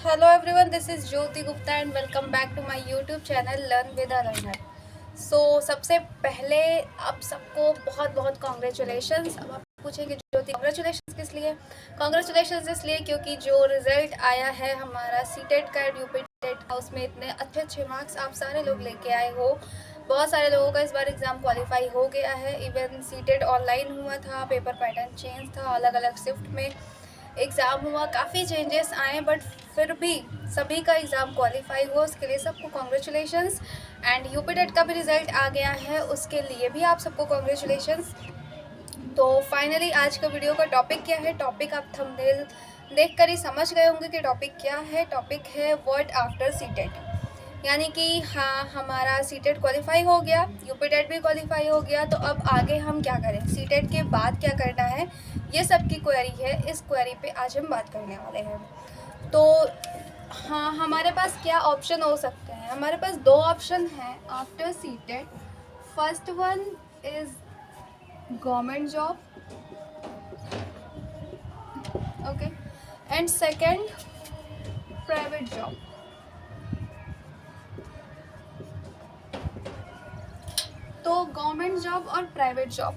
Hello everyone, this is Jyoti Gupta and welcome back to my YouTube channel Learn with a Learner. सबसे पहले आप सबको बहुत बहुत कॉन्ग्रेचुलेशंस। अब आप पूछेंगे ज्योति कॉन्ग्रेचुलेशंस किस लिए? कॉन्ग्रेचुलेशंस इसलिए क्योंकि जो रिजल्ट आया है हमारा सीटेट का यूपी टेट का, उसमें इतने अच्छे अच्छे मार्क्स आप सारे लोग लेके आए हो। बहुत सारे लोगों का इस बार एग्ज़ाम क्वालिफाई हो गया है। इवन सीटेट ऑनलाइन हुआ था, पेपर पैटर्न चेंज था, अलग अलग शिफ्ट में एग्ज़ाम हुआ, काफ़ी चेंजेस आए, बट फिर भी सभी का एग्ज़ाम क्वालिफाई हुआ। उसके लिए सबको कॉन्ग्रेचुलेशंस। एंड यूपी टेट का भी रिज़ल्ट आ गया है, उसके लिए भी आप सबको कॉन्ग्रेचुलेशंस। तो फाइनली आज का वीडियो का टॉपिक क्या है? टॉपिक आप थंबनेल देख कर ही समझ गए होंगे कि टॉपिक क्या है। टॉपिक है व्हाट आफ्टर सीटेट, यानी कि हाँ, हमारा सीटेट क्वालिफाई हो गया, यूपी टेट भी क्वालिफाई हो गया, तो अब आगे हम क्या करें, सीटेट के बाद क्या करना है, ये सब की क्वेरी है। इस क्वेरी पे आज हम बात करने वाले हैं। तो हाँ, हमारे पास क्या ऑप्शन हो सकते हैं? हमारे पास दो ऑप्शन हैं after CTET. First one is government job, okay, and second private job. तो गवर्नमेंट जॉब और प्राइवेट जॉब,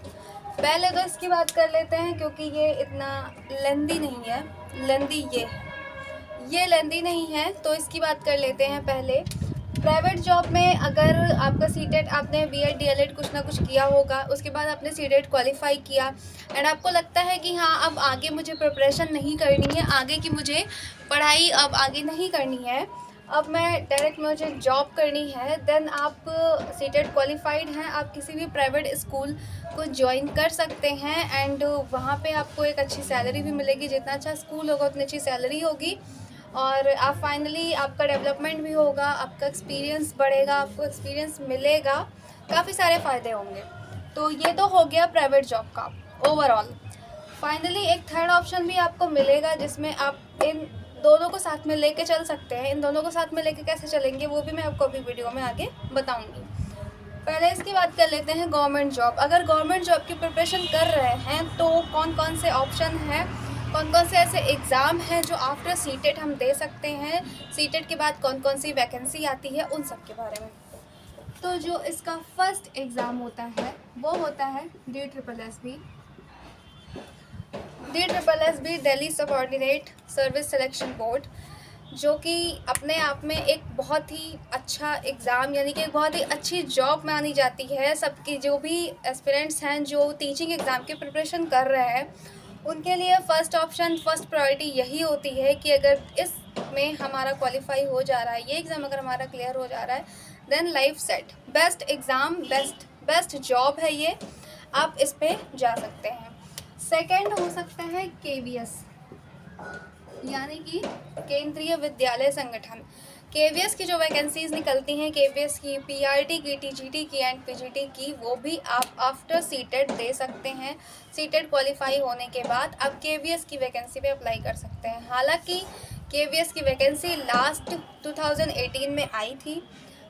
पहले तो इसकी बात कर लेते हैं क्योंकि ये इतना लेंदी नहीं है। लेंदी ये लेंदी नहीं है, तो इसकी बात कर लेते हैं पहले। प्राइवेट जॉब में अगर आपका सीटेट, आपने बीएड डीएलएड कुछ ना कुछ किया होगा, उसके बाद आपने सीटेट क्वालिफाई किया एंड आपको लगता है कि हाँ, अब आगे मुझे प्रिपरेशन नहीं करनी है, आगे की मुझे पढ़ाई अब आगे नहीं करनी है, अब मैं डायरेक्ट मुझे जॉब करनी है, देन आप सीटेट क्वालिफाइड हैं, आप किसी भी प्राइवेट स्कूल को ज्वाइन कर सकते हैं एंड वहाँ पे आपको एक अच्छी सैलरी भी मिलेगी। जितना अच्छा स्कूल होगा उतनी अच्छी सैलरी होगी और आप फाइनली, आपका डेवलपमेंट भी होगा, आपका एक्सपीरियंस बढ़ेगा, आपको एक्सपीरियंस मिलेगा, काफ़ी सारे फ़ायदे होंगे। तो ये तो हो गया प्राइवेट जॉब का ओवरऑल। फाइनली एक थर्ड ऑप्शन भी आपको मिलेगा जिसमें आप इन दोनों को साथ में लेके चल सकते हैं। इन दोनों को साथ में लेके कैसे चलेंगे वो भी मैं आपको अभी वीडियो में आगे बताऊंगी। पहले इसकी बात कर लेते हैं गवर्नमेंट जॉब। अगर गवर्नमेंट जॉब की प्रिपरेशन कर रहे हैं तो कौन कौन से ऑप्शन हैं, कौन कौन से ऐसे एग्ज़ाम हैं जो आफ्टर सीटेट हम दे सकते हैं, सीटेट के बाद कौन कौन सी वैकेंसी आती है, उन सब के बारे में। तो जो इसका फर्स्ट एग्ज़ाम होता है वो होता है DSSB, Delhi subordinate service selection board, जो कि अपने आप में एक बहुत ही अच्छा एग्ज़ाम, यानी कि एक बहुत ही अच्छी जॉब मानी जाती है। सबकी जो भी एस्पिरेंट्स हैं जो टीचिंग एग्ज़ाम की प्रिपरेशन कर रहे हैं, उनके लिए फ़र्स्ट ऑप्शन, फर्स्ट प्रायोरिटी यही होती है कि अगर इसमें हमारा क्वालिफाई हो जा रहा है, ये एग्ज़ाम अगर हमारा क्लियर हो जा रहा है, then life set. Best exam, best job है ये, आप इस पे जा सकते हैं। सेकेंड हो सकता है KVS, यानी कि केंद्रीय विद्यालय संगठन। KVS की जो वैकेंसीज निकलती हैं, KVS की, PRT की, TGT की एंड PGT की, वो भी आप आफ्टर सीटेट दे सकते हैं। सीटेट क्वालिफाई होने के बाद आप KVS की वैकेंसी पे अप्लाई कर सकते हैं। हालांकि KVS की वैकेंसी लास्ट 2018 में आई थी।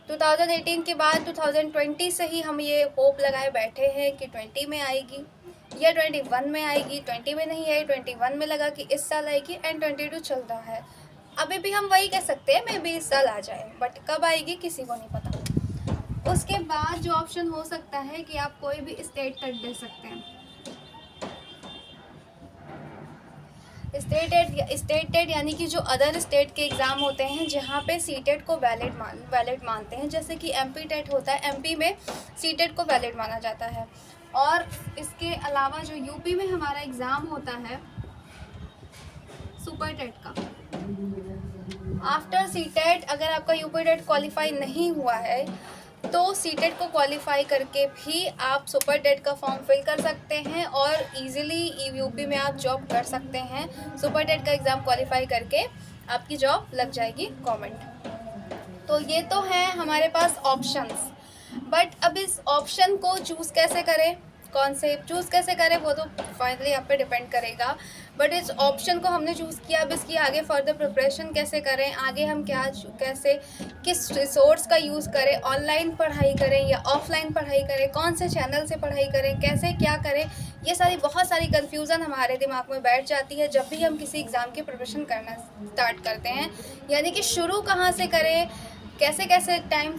2018 के बाद 2020 से ही हम ये होप लगाए बैठे हैं कि 20 में आएगी या 21 में आएगी। 20 में नहीं आई, 21 में लगा कि इस साल आएगी एंड 22 चल रहा है। अभी भी हम वही कह सकते हैं, मे बी इस साल आ जाए, बट कब आएगी किसी को नहीं पता। उसके बाद जो ऑप्शन हो सकता है कि आप कोई भी स्टेट तक दे सकते हैं। स्टेटेड यानी कि जो अदर स्टेट के एग्ज़ाम होते हैं जहाँ पे सीटेट को वैलिड मानते हैं, जैसे कि MP टेट होता है, MP में सीटेट को वैलिड माना जाता है। और इसके अलावा जो यूपी में हमारा एग्ज़ाम होता है सुपर टेट का, आफ्टर सीटेट अगर आपका यूपी टेट क्वालिफाई नहीं हुआ है तो सीटेट को क्वालिफाई करके भी आप सुपर टेट का फॉर्म फिल कर सकते हैं और इजीली यूपी में आप जॉब कर सकते हैं। सुपर टेट का एग्ज़ाम क्वालिफाई करके आपकी जॉब लग जाएगी गवर्नमेंट। तो ये तो है हमारे पास ऑप्शंस, बट अब इस ऑप्शन को चूज़ कैसे करें, कौन से चूज़ कैसे करें, वो तो फाइनली आप पे डिपेंड करेगा। बट इस ऑप्शन को हमने चूज़ किया। अब इसकी आगे फर्दर प्रिपरेशन कैसे करें, आगे हम कैसे किस रिसोर्स का यूज़ करें, ऑनलाइन पढ़ाई करें या ऑफलाइन पढ़ाई करें, कौन से चैनल से पढ़ाई करें, कैसे क्या करें, ये बहुत सारी कन्फ्यूज़न हमारे दिमाग में बैठ जाती है जब भी हम किसी एग्ज़ाम की प्रिपरेशन करना स्टार्ट करते हैं। यानी कि शुरू कहाँ से करें, कैसे कैसे टाइम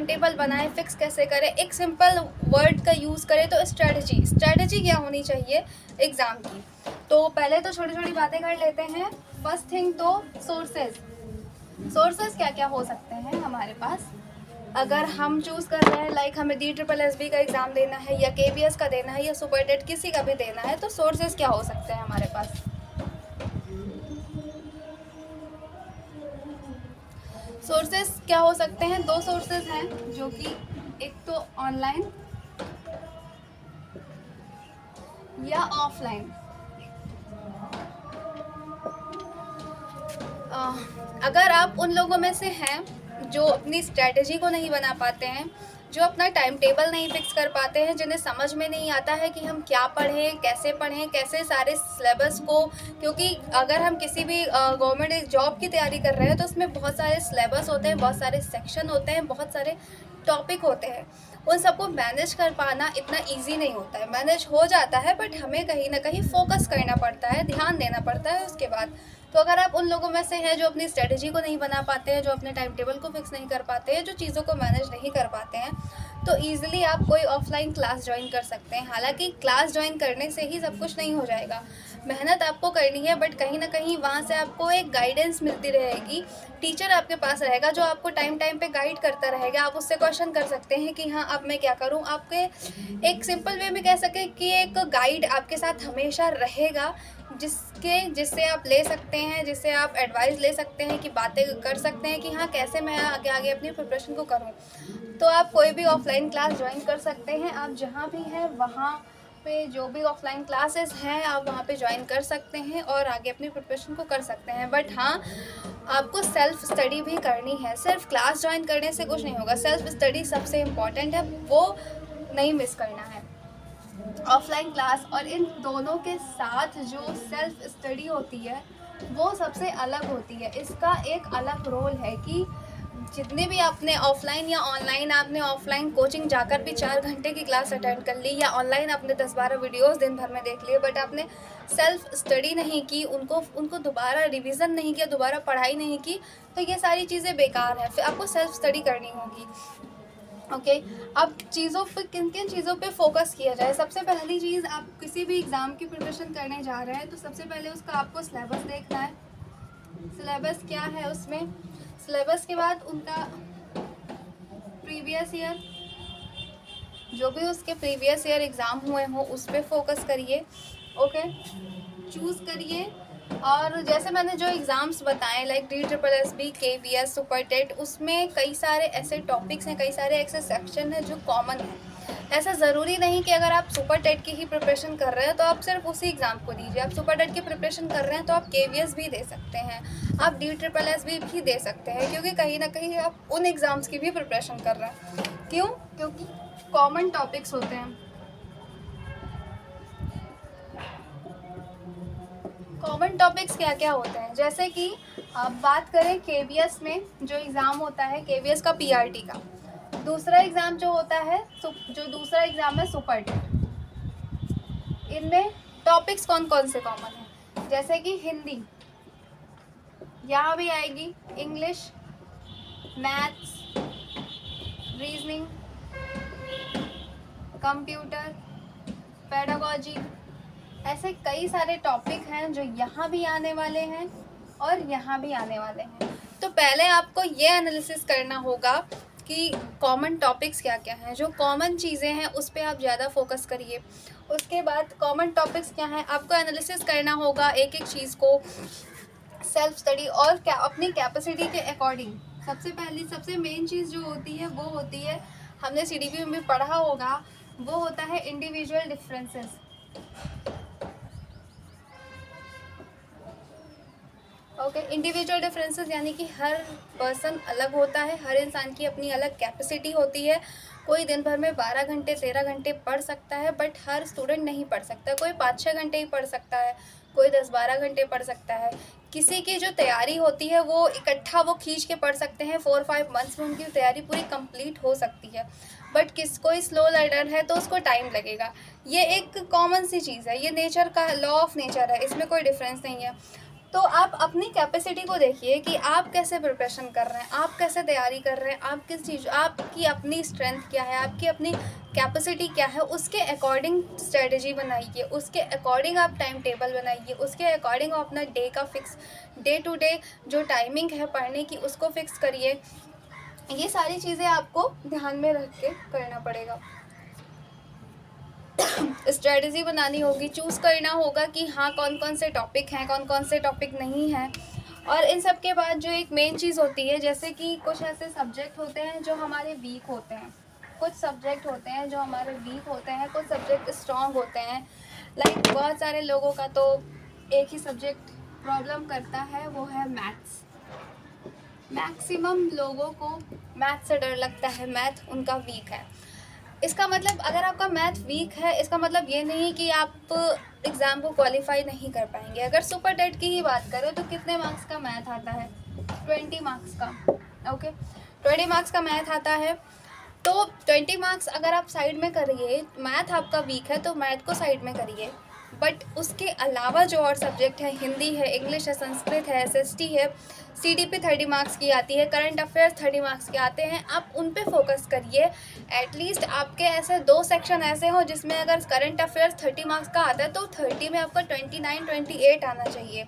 टेबल बनाएं, फिक्स कैसे करें, एक सिंपल वर्ड का यूज़ करें। तो स्ट्रेटजी क्या होनी चाहिए एग्ज़ाम की। तो पहले तो छोटी छोटी बातें कर लेते हैं। फर्स्ट थिंग तो सोर्सेज क्या क्या हो सकते हैं हमारे पास अगर हम चूज़ कर रहे हैं, लाइक हमें DSSB का एग्ज़ाम देना है या KVS का देना है या सुपर टेट किसी का भी देना है, तो सोर्सेज क्या हो सकते हैं हमारे पास। सोर्सेज क्या हो सकते हैं, 2 सोर्सेज हैं, जो कि एक तो ऑनलाइन या ऑफलाइन। अगर आप उन लोगों में से हैं जो अपनी स्ट्रैटेजी को नहीं बना पाते हैं, जो अपना टाइम टेबल नहीं फिक्स कर पाते हैं, जिन्हें समझ में नहीं आता है कि हम क्या पढ़ें, कैसे सारे सिलेबस को, क्योंकि अगर हम किसी भी गवर्नमेंट जॉब की तैयारी कर रहे हैं तो उसमें बहुत सारे सिलेबस होते हैं, बहुत सारे सेक्शन होते हैं, बहुत सारे टॉपिक होते हैं। उन सबको मैनेज कर पाना इतना इजी नहीं होता है। मैनेज हो जाता है बट हमें कहीं ना कहीं फोकस करना पड़ता है, ध्यान देना पड़ता है उसके बाद। तो अगर आप उन लोगों में से हैं जो अपनी स्ट्रेटजी को नहीं बना पाते हैं, जो अपने टाइम टेबल को फिक्स नहीं कर पाते हैं, जो चीज़ों को मैनेज नहीं कर पाते हैं, तो ईज़िली आप कोई ऑफलाइन क्लास ज्वाइन कर सकते हैं। हालांकि क्लास ज्वाइन करने से ही सब कुछ नहीं हो जाएगा, मेहनत आपको करनी है, बट कहीं ना कहीं वहाँ से आपको एक गाइडेंस मिलती रहेगी। टीचर आपके पास रहेगा जो आपको टाइम पे गाइड करता रहेगा। आप उससे क्वेश्चन कर सकते हैं कि हाँ अब मैं क्या करूँ। आपके एक सिंपल वे में कह सकें कि एक गाइड आपके साथ हमेशा रहेगा, जिससे आप ले सकते हैं, जिससे आप एडवाइस ले सकते हैं, कि बातें कर सकते हैं कि हाँ कैसे मैं आगे अपनी प्रिपरेशन को करूँ। तो आप कोई भी ऑफलाइन क्लास ज्वाइन कर सकते हैं। आप जहाँ भी हैं वहाँ पे जो भी ऑफलाइन क्लासेस हैं आप वहाँ पे ज्वाइन कर सकते हैं और आगे अपनी प्रिपरेशन को कर सकते हैं। बट हाँ, आपको सेल्फ स्टडी भी करनी है। सिर्फ क्लास ज्वाइन करने से कुछ नहीं होगा, सेल्फ स्टडी सबसे इम्पॉर्टेंट है, वो नहीं मिस करना है। ऑफलाइन क्लास और इन दोनों के साथ जो सेल्फ स्टडी होती है वो सबसे अलग होती है। इसका एक अलग रोल है कि जितने भी आपने ऑफलाइन या ऑनलाइन, आपने ऑफलाइन कोचिंग जाकर भी 4 घंटे की क्लास अटेंड कर ली, या ऑनलाइन आपने 10-12 वीडियोस दिन भर में देख लिए, बट आपने सेल्फ स्टडी नहीं की, उनको दोबारा रिवीजन नहीं किया, दोबारा पढ़ाई नहीं की, तो ये सारी चीज़ें बेकार है। फिर आपको सेल्फ स्टडी करनी होगी। ओके, अब चीज़ों पर किन चीज़ों पे फोकस किया जाए। सबसे पहली चीज़, आप किसी भी एग्ज़ाम की प्रिपरेशन करने जा रहे हैं तो सबसे पहले उसका आपको सिलेबस देखना है। सिलेबस क्या है उसमें, सिलेबस के बाद उनका प्रीवियस ईयर, जो भी उसके प्रीवियस ईयर एग्ज़ाम हुए हों उस पर फोकस करिए। ओके, चूज़ करिए। और जैसे मैंने जो एग्ज़ाम्स बताएं, like DSSB, KVS, super TET, उसमें कई सारे ऐसे टॉपिक्स हैं, कई सारे ऐसे सेक्शन हैं जो कॉमन हैं। ऐसा ज़रूरी नहीं कि अगर आप सुपर टेट की ही प्रिपरेशन कर रहे हैं तो आप सिर्फ उसी एग्ज़ाम को दीजिए। आप सुपर टेट की प्रिपरेशन कर रहे हैं तो आप KVS भी दे सकते हैं, आप DSSB भी दे सकते हैं, क्योंकि कहीं ना कहीं आप उन एग्ज़ाम्स की भी प्रिपरेशन कर रहे हैं। क्यों? क्योंकि कॉमन टॉपिक्स होते हैं। कॉमन टॉपिक्स क्या क्या होते हैं, जैसे कि आप बात करें KVS में जो एग्ज़ाम होता है, KVS का PRT का, दूसरा एग्ज़ाम जो होता है, जो दूसरा एग्ज़ाम है सुपर टेट, इनमें टॉपिक्स कौन कौन से कॉमन हैं, जैसे कि हिंदी यहाँ भी आएगी, English, maths, reasoning, computer, pedagogy, ऐसे कई सारे टॉपिक हैं जो यहाँ भी आने वाले हैं और यहाँ भी आने वाले हैं। तो पहले आपको ये एनालिसिस करना होगा कि कॉमन टॉपिक्स क्या क्या हैं, जो कॉमन चीज़ें हैं उस पर आप ज़्यादा फोकस करिए। उसके बाद कॉमन टॉपिक्स क्या हैं आपको एनालिसिस करना होगा, एक एक चीज़ को सेल्फ स्टडी और क्या अपनी कैपेसिटी के अकॉर्डिंग। सबसे मेन चीज़ जो होती है वो होती है, हमने CDP में भी पढ़ा होगा, वो होता है individual differences. Okay, individual differences यानी कि हर पर्सन अलग होता है, हर इंसान की अपनी अलग कैपेसिटी होती है। कोई दिन भर में 12 घंटे 13 घंटे पढ़ सकता है, बट हर स्टूडेंट नहीं पढ़ सकता। कोई 5-6 घंटे ही पढ़ सकता है, कोई 10-12 घंटे पढ़ सकता है। किसी की जो तैयारी होती है वो इकट्ठा वो खींच के पढ़ सकते हैं, 4-5 मंथ्स में उनकी तैयारी पूरी कंप्लीट हो सकती है। बट कोई स्लो लर्नर है तो उसको टाइम लगेगा। ये एक कॉमन सी चीज़ है, ये नेचर का लॉ ऑफ नेचर है, इसमें कोई डिफरेंस नहीं है। तो आप अपनी कैपेसिटी को देखिए कि आप कैसे प्रिपरेशन कर रहे हैं, आप कैसे तैयारी कर रहे हैं, आप किस चीज़, आपकी अपनी स्ट्रेंथ क्या है, आपकी अपनी कैपेसिटी क्या है, उसके अकॉर्डिंग स्ट्रेटजी बनाइए, उसके अकॉर्डिंग आप टाइम टेबल बनाइए, उसके अकॉर्डिंग आप अपना डे का फिक्स, डे टू डे जो टाइमिंग है पढ़ने की उसको फिक्स करिए। ये सारी चीज़ें आपको ध्यान में रख के करना पड़ेगा। स्ट्रेटजी बनानी होगी, चूज़ करना होगा कि हाँ कौन कौन से टॉपिक हैं, कौन कौन से टॉपिक नहीं हैं। और इन सब के बाद जो एक मेन चीज़ होती है, जैसे कि कुछ ऐसे सब्जेक्ट होते हैं जो हमारे वीक होते हैं, कुछ सब्जेक्ट होते हैं जो हमारे वीक होते हैं, कुछ सब्जेक्ट स्ट्रॉन्ग होते हैं। लाइक बहुत सारे लोगों का तो एक ही सब्जेक्ट प्रॉब्लम करता है, वो है मैथ्स। मैक्सिमम लोगों को मैथ से डर लगता है, मैथ उनका वीक है। इसका मतलब अगर आपका मैथ वीक है, इसका मतलब ये नहीं कि आप एग्ज़ाम को क्वालिफाई नहीं कर पाएंगे। अगर सुपर टेट की ही बात करें तो कितने मार्क्स का मैथ आता है? 20 मार्क्स का। ओके, 20 मार्क्स का मैथ आता है। तो 20 मार्क्स अगर आप साइड में करिए, मैथ आपका वीक है तो मैथ को साइड में करिए, बट उसके अलावा जो और सब्जेक्ट है, हिंदी है, इंग्लिश है, संस्कृत है, SST है, CDP 30 मार्क्स की आती है, करंट अफेयर्स 30 मार्क्स के आते हैं, आप उन पे फोकस करिए। एटलीस्ट आपके ऐसे 2 सेक्शन ऐसे हों जिसमें अगर करंट अफेयर्स 30 मार्क्स का आता है तो 30 में आपका 29-28 आना चाहिए।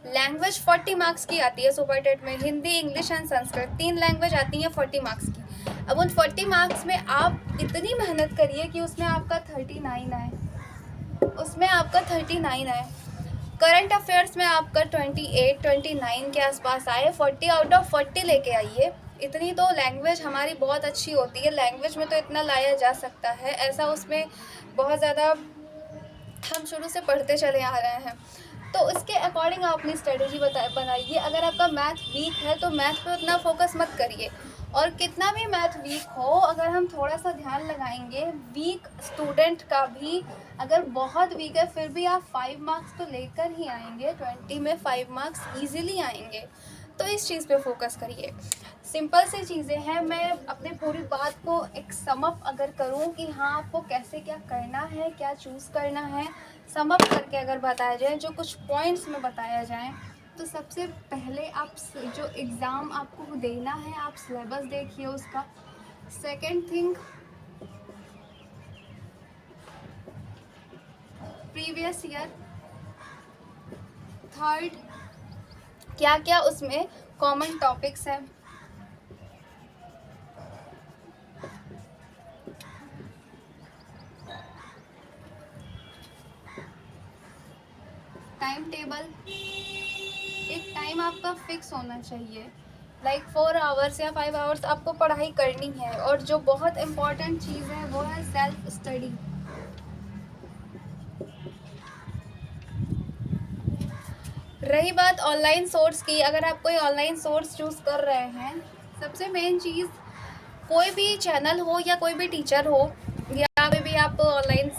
लैंग्वेज 40 मार्क्स की आती है सुपर टेट में, Hindi, English and Sanskrit 3 language आती हैं 40 मार्क्स की। अब उन 40 मार्क्स में आप इतनी मेहनत करिए कि उसमें आपका 39 आए, उसमें आपका 39 आए। करंट अफेयर्स में आपका 28-29 के आसपास आए, 40 आउट ऑफ 40 लेके आइए। इतनी तो लैंग्वेज हमारी बहुत अच्छी होती है, लैंग्वेज में तो इतना लाया जा सकता है, ऐसा उसमें बहुत ज़्यादा हम शुरू से पढ़ते चले आ रहे हैं। तो उसके अकॉर्डिंग आप अपनी स्ट्रेटजी बनाइए। अगर आपका मैथ वीक है तो मैथ पे उतना फोकस मत करिए, और कितना भी मैथ वीक हो, अगर हम थोड़ा सा ध्यान लगाएंगे, वीक स्टूडेंट का भी अगर बहुत वीक है फिर भी आप 5 मार्क्स तो लेकर ही आएंगे, 20 में 5 मार्क्स ईजिली आएंगे। तो इस चीज़ पे फोकस करिए। सिंपल सी चीज़ें हैं। मैं अपने पूरी बात को एक समअप अगर करूं कि हाँ आपको कैसे क्या करना है, क्या चूज़ करना है, समअप करके अगर बताया जाए, जो कुछ पॉइंट्स में बताया जाए, तो सबसे पहले आप जो एग्ज़ाम आपको देना है आप सिलेबस देखिए उसका। Second thing, previous year. Third, क्या क्या उसमें कॉमन टॉपिक्स हैं। टाइम टेबल, एक टाइम आपका फिक्स होना चाहिए, लाइक 4 आवर्स या 5 आवर्स आपको पढ़ाई करनी है। और जो बहुत इम्पॉर्टेंट चीज़ है वो है सेल्फ स्टडी। रही बात ऑनलाइन सोर्स की, अगर आप कोई ऑनलाइन सोर्स चूज़ कर रहे हैं, सबसे मेन चीज़, कोई भी चैनल हो या कोई भी टीचर हो, या कोई भी आप ऑनलाइन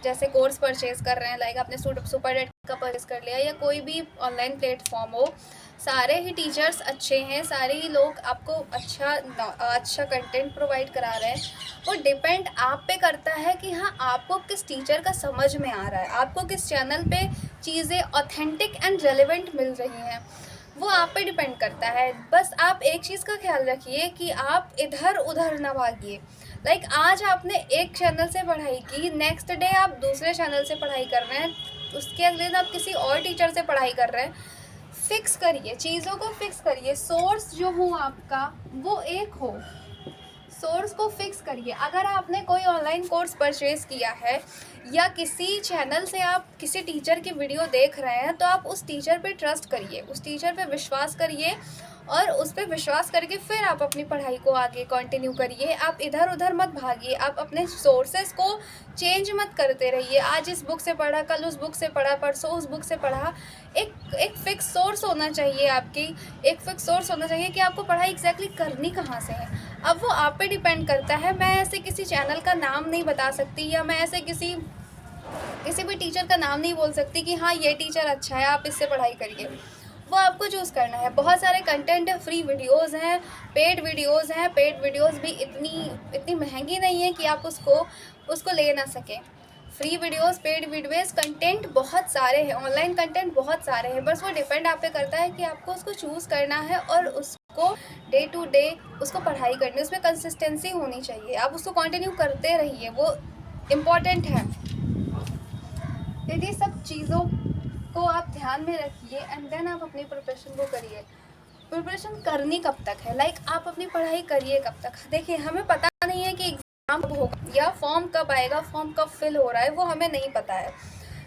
जैसे कोर्स परचेज़ कर रहे हैं, लाइक आपने सुपर टेट का परचेज़ कर लिया, या कोई भी ऑनलाइन प्लेटफॉर्म हो, सारे ही टीचर्स अच्छे हैं, सारे ही लोग आपको अच्छा कंटेंट प्रोवाइड करा रहे हैं। वो डिपेंड आप पे करता है कि हाँ आपको किस टीचर का समझ में आ रहा है, आपको किस चैनल पे चीज़ें ऑथेंटिक एंड रेलेवेंट मिल रही हैं, वो आप पे डिपेंड करता है। बस आप एक चीज़ का ख्याल रखिए कि आप इधर उधर ना भागिए। लाइक आज आपने एक चैनल से पढ़ाई की, नेक्स्ट डे आप दूसरे चैनल से पढ़ाई कर रहे हैं, उसके अगले दिन आप किसी और टीचर से पढ़ाई कर रहे हैं। फिक्स करिए, चीज़ों को फिक्स करिए। सोर्स जो हो आपका वो एक हो, सोर्स को फिक्स करिए। अगर आपने कोई ऑनलाइन कोर्स परचेज़ किया है या किसी चैनल से आप किसी टीचर की वीडियो देख रहे हैं, तो आप उस टीचर पे ट्रस्ट करिए, उस टीचर पे विश्वास करिए, और उस पर विश्वास करके फिर आप अपनी पढ़ाई को आगे कंटिन्यू करिए। आप इधर उधर मत भागिए, आप अपने सोर्सेस को चेंज मत करते रहिए। आज इस बुक से पढ़ा, कल उस बुक से पढ़ा, परसों उस बुक से पढ़ा। एक फिक्स सोर्स होना चाहिए, आपकी एक फिक्स सोर्स होना चाहिए कि आपको पढ़ाई एग्जैक्टली करनी कहाँ से है। अब वो आप पे डिपेंड करता है। मैं ऐसे किसी चैनल का नाम नहीं बता सकती, या मैं ऐसे किसी किसी भी टीचर का नाम नहीं बोल सकती कि हाँ ये टीचर अच्छा है, आप इससे पढ़ाई करिए। वो आपको चूज़ करना है। बहुत सारे कंटेंट है, फ्री वीडियोस हैं, पेड वीडियोस हैं। पेड वीडियोस भी इतनी महंगी नहीं है कि आप उसको ले ना सकें। Free videos, paid videos, content बहुत सारे हैं, ऑनलाइन कंटेंट बहुत सारे हैं। बस वो डिपेंड आप पे करता है कि आपको उसको चूज़ करना है और उसको डे टू डे उसको पढ़ाई करनी है। उसमें कंसिस्टेंसी होनी चाहिए, आप उसको कंटिन्यू करते रहिए, वो इम्पॉर्टेंट है। यदि सब चीज़ों को आप ध्यान में रखिए एंड देन आप अपनी प्रिपरेशन को करिए। प्रिपरेशन करनी कब तक है, आप अपनी पढ़ाई करिए कब तक। देखिए, हमें पता नहीं है कि एग्ज़ाम कब होगा या फॉर्म कब आएगा, फॉर्म कब फिल हो रहा है, वो हमें नहीं पता है।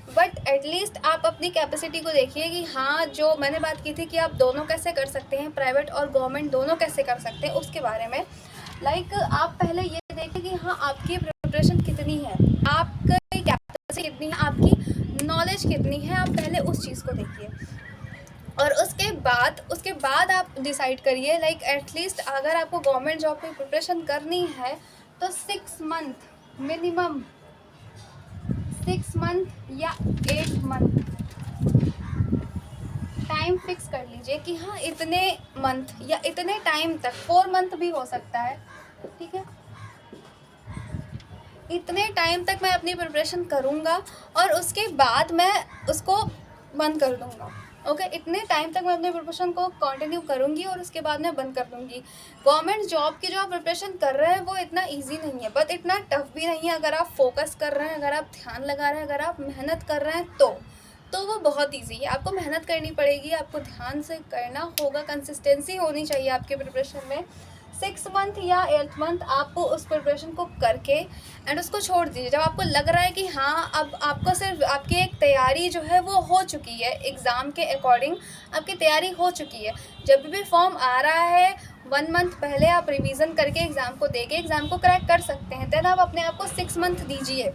बट एटलीस्ट आप अपनी कैपेसिटी को देखिए कि हाँ, जो मैंने बात की थी कि आप दोनों कैसे कर सकते हैं, प्राइवेट और गवर्नमेंट दोनों कैसे कर सकते हैं, उसके बारे में आप पहले ये देखिए कि हाँ, आपकी प्रिपरेशन कितनी है, आपकी कैपेसिटी कितनी है, आपकी नॉलेज कितनी है। आप पहले उस चीज़ को देखिए और उसके बाद आप डिसाइड करिए। एटलीस्ट अगर आपको गवर्नमेंट जॉब की प्रिपरेशन करनी है तो 6 मंथ मिनिमम, 6 मंथ या 8 मंथ टाइम फिक्स कर लीजिए कि हाँ, इतने मंथ या इतने टाइम तक, 4 मंथ भी हो सकता है, ठीक है, इतने टाइम तक मैं अपनी प्रिपरेशन करूँगा और उसके बाद मैं उसको बंद कर दूँगा। ओके, इतने टाइम तक मैं अपने प्रिपरेशन को कंटिन्यू करूँगी और उसके बाद मैं बंद कर दूँगी। गवर्नमेंट जॉब की जो आप प्रिपरेशन कर रहे हैं वो इतना इजी नहीं है, बट इतना टफ भी नहीं है। अगर आप फोकस कर रहे हैं, अगर आप ध्यान लगा रहे हैं, अगर आप मेहनत कर रहे हैं तो वो बहुत इजी है। आपको मेहनत करनी पड़ेगी, आपको ध्यान से करना होगा, कंसिस्टेंसी होनी चाहिए आपके प्रिपरेशन में। 6 मंथ या 8 मंथ आप उस प्रिपरेशन को करके एंड उसको छोड़ दीजिए। जब आपको लग रहा है कि हाँ, अब आपको सिर्फ आपकी एक तैयारी जो है वो हो चुकी है, एग्ज़ाम के अकॉर्डिंग आपकी तैयारी हो चुकी है। जब भी फॉर्म आ रहा है 1 मंथ पहले आप रिवीजन करके एग्ज़ाम को देके एग्ज़ाम को क्रैक कर सकते हैं। देन आप अपने आप को 6 मंथ दीजिए,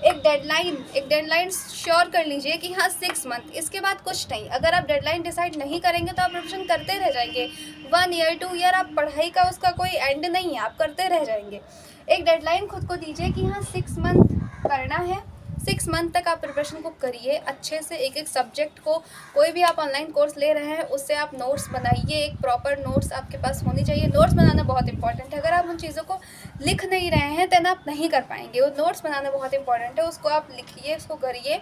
एक डेडलाइन श्योर कर लीजिए कि हाँ 6 मंथ, इसके बाद कुछ नहीं। अगर आप डेडलाइन डिसाइड नहीं करेंगे तो आप प्रिपरेशन करते रह जाएंगे। 1 ईयर 2 ईयर आप पढ़ाई का उसका कोई एंड नहीं है, आप करते रह जाएंगे। एक डेडलाइन खुद को दीजिए कि हाँ 6 मंथ करना है। 6 मंथ तक आप प्रिपरेशन को करिए अच्छे से। एक सब्जेक्ट को, कोई भी आप ऑनलाइन कोर्स ले रहे हैं उससे आप नोट्स बनाइए, एक प्रॉपर नोट्स आपके पास होनी चाहिए। नोट्स बनाना बहुत इंपॉर्टेंट है। अगर आप उन चीज़ों को लिख नहीं रहे हैं तो आप नहीं कर पाएंगे। वो नोट्स बनाना बहुत इंपॉर्टेंट है, उसको आप लिखिए, उसको करिए,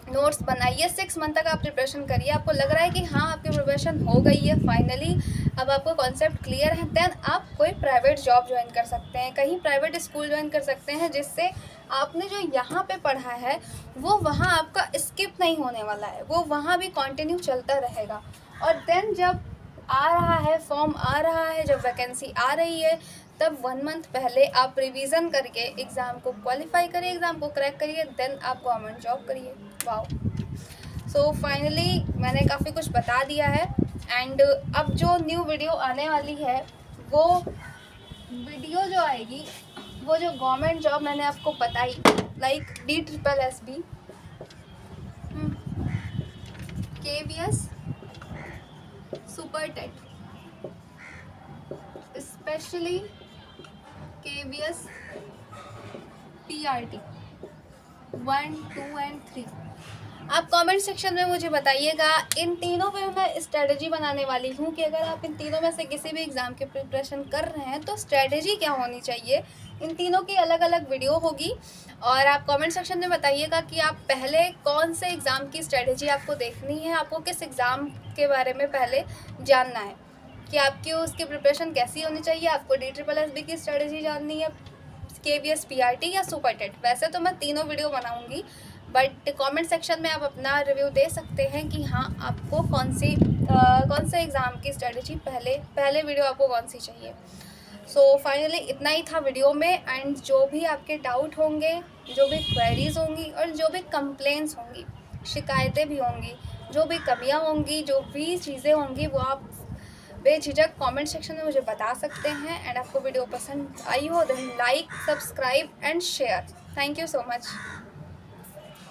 नोट्स बनाइए। 6 मंथ तक आप प्रिपरेशन करिए। आपको लग रहा है कि हाँ, आपकी प्रिपरेशन हो गई है फाइनली, अब आपको कॉन्सेप्ट क्लियर है, देन आप कोई प्राइवेट जॉब ज्वाइन कर सकते हैं, कहीं प्राइवेट स्कूल ज्वाइन कर सकते हैं, जिससे आपने जो यहाँ पे पढ़ा है वो वहाँ आपका स्किप नहीं होने वाला है, वो वहाँ भी कंटिन्यू चलता रहेगा। और देन जब आ रहा है, फॉर्म आ रहा है, जब वैकेंसी आ रही है, तब 1 मंथ पहले आप रिवीजन करके एग्ज़ाम को क्वालिफाई करिए, एग्ज़ाम को क्रैक करिए, देन आप गवर्नमेंट जॉब करिए। वाओ। सो फाइनली मैंने काफ़ी कुछ बता दिया है। एंड अब जो न्यू वीडियो आने वाली है, वो वीडियो जो आएगी वो जो गवर्नमेंट जॉब मैंने आपको बताई, DSSB, KVS, super TET, specially KVS PRT 1, 2 and 3। आप कमेंट सेक्शन में मुझे बताइएगा। इन तीनों पे मैं स्ट्रेटजी बनाने वाली हूँ कि अगर आप इन तीनों में से किसी भी एग्ज़ाम की प्रिपरेशन कर रहे हैं तो स्ट्रेटजी क्या होनी चाहिए। इन तीनों की अलग अलग वीडियो होगी और आप कमेंट सेक्शन में बताइएगा कि आप पहले कौन से एग्ज़ाम की स्ट्रेटजी आपको देखनी है, आपको किस एग्ज़ाम के बारे में पहले जानना है कि आपकी उसकी प्रिपरेशन कैसी होनी चाहिए। आपको DSSB की स्ट्रेटजी जाननी है, KVS PRT या सुपर टेट। वैसे तो मैं तीनों वीडियो बनाऊंगी, बट कमेंट सेक्शन में आप अपना रिव्यू दे सकते हैं कि हाँ, आपको कौन से एग्ज़ाम की स्ट्रेटजी पहले वीडियो आपको कौन सी चाहिए। सो फाइनली इतना ही था वीडियो में। एंड जो भी आपके डाउट होंगे, जो भी क्वेरीज होंगी और जो भी कंप्लेंट्स होंगी, शिकायतें भी होंगी, जो भी कमियाँ होंगी, जो भी चीज़ें होंगी, वो आप बेझिझक कमेंट सेक्शन में मुझे बता सकते हैं। एंड आपको वीडियो पसंद आई हो तो like, subscribe and share. Thank you so much.